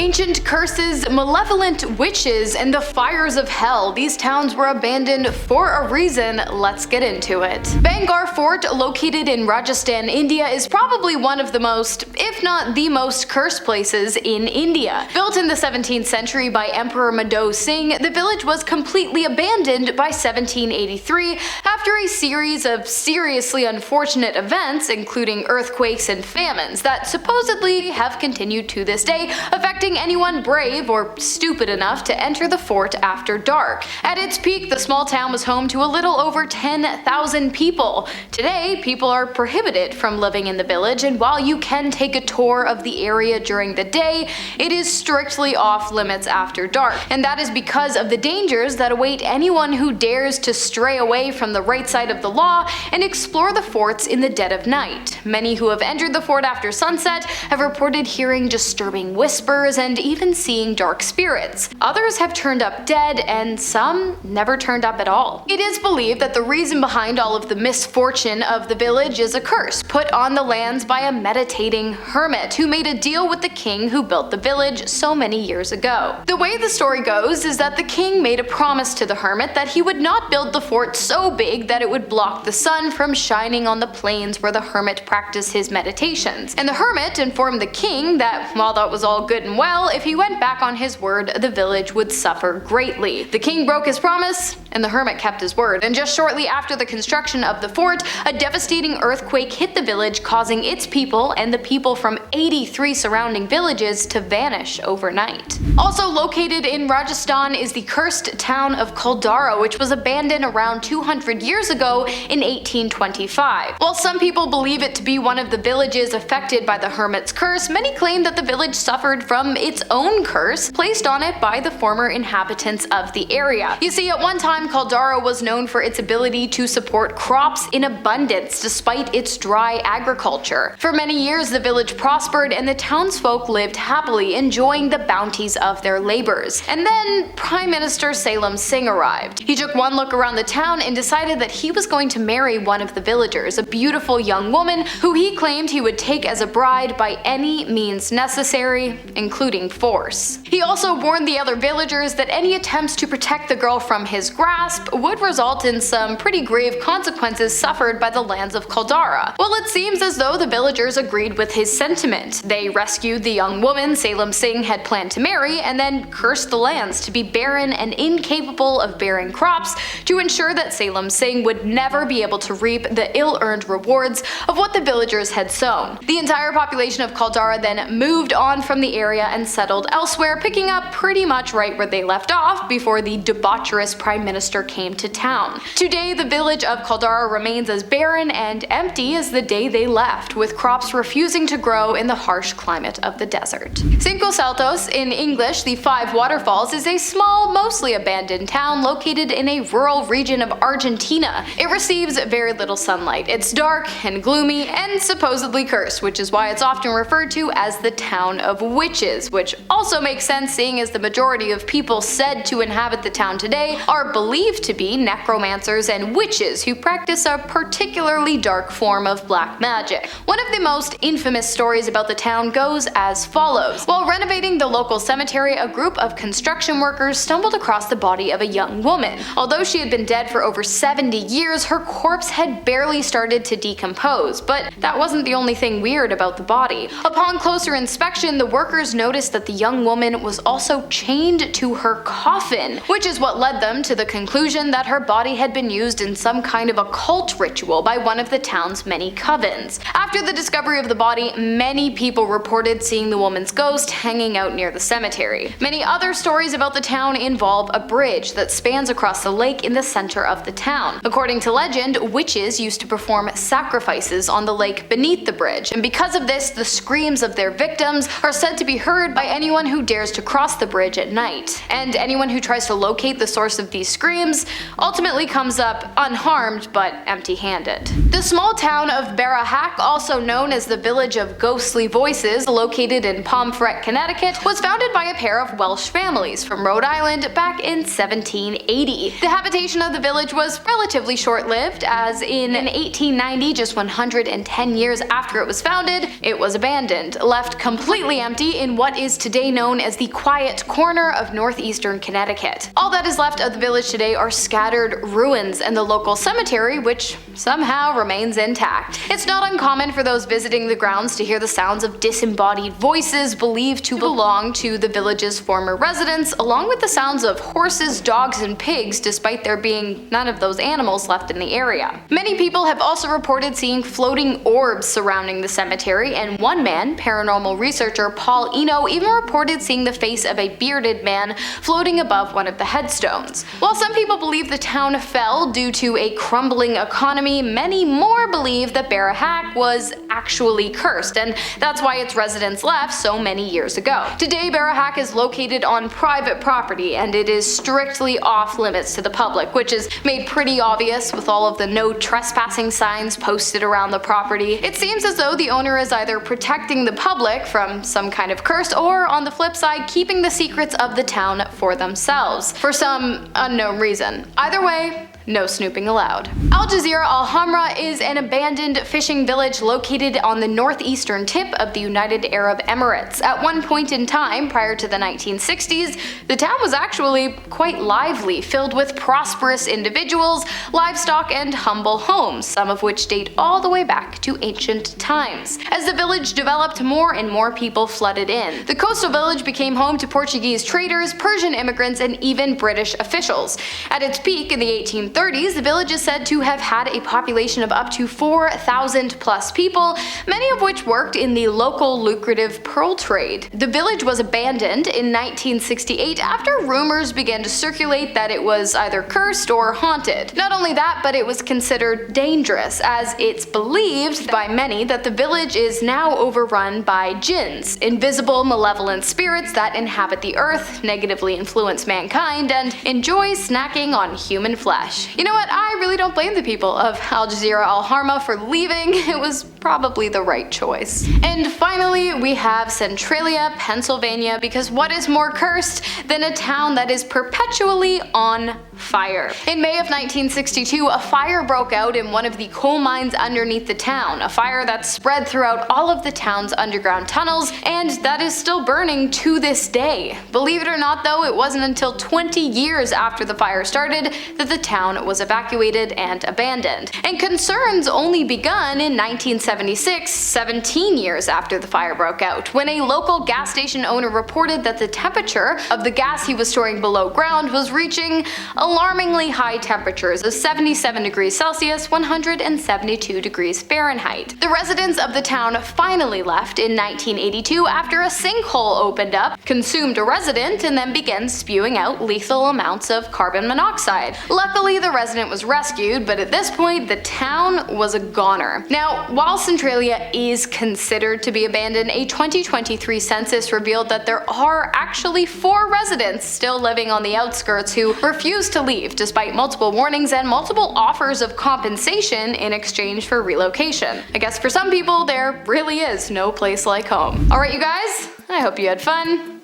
Ancient curses, malevolent witches, and the fires of hell, these towns were abandoned for a reason. Let's get into it. Bhangarh Fort, located in Rajasthan, India, is probably one of the most, if not the most, cursed places in India. Built in the 17th century by Emperor Madho Singh, the village was completely abandoned by 1783 after a series of seriously unfortunate events, including earthquakes and famines, that supposedly have continued to this day, affecting anyone brave or stupid enough to enter the fort after dark. At its peak, the small town was home to a little over 10,000 people. Today, people are prohibited from living in the village, and while you can take a tour of the area during the day, it is strictly off limits after dark. And that is because of the dangers that await anyone who dares to stray away from the right side of the law and explore the forts in the dead of night. Many who have entered the fort after sunset have reported hearing disturbing whispers and even seeing dark spirits. Others have turned up dead, and some never turned up at all. It is believed that the reason behind all of the misfortune of the village is a curse put on the lands by a meditating hermit who made a deal with the king who built the village so many years ago. The way the story goes is that the king made a promise to the hermit that he would not build the fort so big that it would block the sun from shining on the plains where the hermit practiced his meditations. And the hermit informed the king that while that was all good and well, if he went back on his word, the village would suffer greatly. The king broke his promise, and the hermit kept his word. And just shortly after the construction of the fort, a devastating earthquake hit the village, causing its people and the people from 83 surrounding villages to vanish overnight. Also located in Rajasthan is the cursed town of Kuldhara, which was abandoned around 200 years ago in 1825. While some people believe it to be one of the villages affected by the hermit's curse, many claim that the village suffered from its own curse placed on it by the former inhabitants of the area. You see, at one time, Kuldhara was known for its ability to support crops in abundance despite its dry agriculture. For many years, the village prospered and the townsfolk lived happily, enjoying the bounties of their labors. And then Prime Minister Salem Singh arrived. He took one look around the town and decided that he was going to marry one of the villagers, a beautiful young woman who he claimed he would take as a bride by any means necessary, including force. He also warned the other villagers that any attempts to protect the girl from his grasp would result in some pretty grave consequences suffered by the lands of Kuldhara. Well, it seems as though the villagers agreed with his sentiment. They rescued the young woman Salem Singh had planned to marry and then cursed the lands to be barren and incapable of bearing crops to ensure that Salem Singh would never be able to reap the ill-earned rewards of what the villagers had sown. The entire population of Kuldhara then moved on from the area and settled elsewhere, picking up pretty much right where they left off before the debaucherous prime minister came to town. Today, the village of Kuldhara remains as barren and empty as the day they left, with crops refusing to grow in the harsh climate of the desert. Cinco Saltos, in English the Five Waterfalls, is a small, mostly abandoned town located in a rural region of Argentina. It receives very little sunlight. It's dark and gloomy and supposedly cursed, which is why it's often referred to as the town of witches, which also makes sense seeing as the majority of people said to inhabit the town today are believed to be necromancers and witches who practice a particularly dark form of black magic. One of the most infamous stories about the town goes as follows. While renovating the local cemetery, a group of construction workers stumbled across the body of a young woman. Although she had been dead for over 70 years, her corpse had barely started to decompose, but that wasn't the only thing weird about the body. Upon closer inspection, the workers noticed that the young woman was also chained to her coffin, which is what led them to the conclusion that her body had been used in some kind of occult ritual by one of the town's many covens. After the discovery of the body, many people reported seeing the woman's ghost hanging out near the cemetery. Many other stories about the town involve a bridge that spans across the lake in the center of the town. According to legend, witches used to perform sacrifices on the lake beneath the bridge, and because of this, the screams of their victims are said to be heard by anyone who dares to cross the bridge at night. And anyone who tries to locate the source of these screams screams, ultimately comes up unharmed but empty-handed. The small town of Bara-Hack, also known as the Village of Ghostly Voices, located in Pomfret, Connecticut, was founded by a pair of Welsh families from Rhode Island back in 1780. The habitation of the village was relatively short-lived, as in 1890, just 110 years after it was founded, it was abandoned, left completely empty in what is today known as the quiet corner of northeastern Connecticut. All that is left of the village today are scattered ruins and the local cemetery, which somehow remains intact. It's not uncommon for those visiting the grounds to hear the sounds of disembodied voices believed to belong to the village's former residents, along with the sounds of horses, dogs, and pigs, despite there being none of those animals left in the area. Many people have also reported seeing floating orbs surrounding the cemetery, and one man, paranormal researcher Paul Eno, even reported seeing the face of a bearded man floating above one of the headstones. While some people believe the town fell due to a crumbling economy, many more believe that Bara-Hack was actually cursed, and that's why its residents left so many years ago. Today, Bara-Hack is located on private property, and it is strictly off limits to the public, which is made pretty obvious with all of the no trespassing signs posted around the property. It seems as though the owner is either protecting the public from some kind of curse, or on the flip side, keeping the secrets of the town for themselves, for some unknown reason. Either way, no snooping allowed. Jazirah Al Hamra is an abandoned fishing village located on the northeastern tip of the United Arab Emirates. At one point in time, prior to the 1960s, the town was actually quite lively, filled with prosperous individuals, livestock, and humble homes, some of which date all the way back to ancient times. As the village developed, more and more people flooded in. The coastal village became home to Portuguese traders, Persian immigrants, and even British officials. At its peak in the 1830s, the village is said to have had a population of up to 4,000 plus people, many of which worked in the local lucrative pearl trade. The village was abandoned in 1968 after rumors began to circulate that it was either cursed or haunted. Not only that, but it was considered dangerous, as it's believed by many that the village is now overrun by jinns, invisible malevolent spirits that inhabit the earth, negatively influence mankind, and enjoy snacking on human flesh. You know what, I really don't blame the people of Jazirah Al Hamra for leaving. It was probably the right choice. And finally, we have Centralia, Pennsylvania, because what is more cursed than a town that is perpetually on fire? In May of 1962, a fire broke out in one of the coal mines underneath the town, a fire that spread throughout all of the town's underground tunnels, and that is still burning to this day. Believe it or not though, it wasn't until 20 years after the fire started that the town was evacuated and abandoned. And concerns only begun in 1976, 17 years after the fire broke out, when a local gas station owner reported that the temperature of the gas he was storing below ground was reaching alarmingly high temperatures of 77 degrees Celsius, 172 degrees Fahrenheit. The residents of the town finally left in 1982 after a sinkhole opened up, consumed a resident, and then began spewing out lethal amounts of carbon monoxide. Luckily, the resident was rescued, but at this point, the town was a goner. Now, while Centralia is considered to be abandoned, a 2023 census revealed that there are actually 4 residents still living on the outskirts who refuse to leave despite multiple warnings and multiple offers of compensation in exchange for relocation. I guess for some people, there really is no place like home. Alright you guys, I hope you had fun.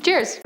Cheers!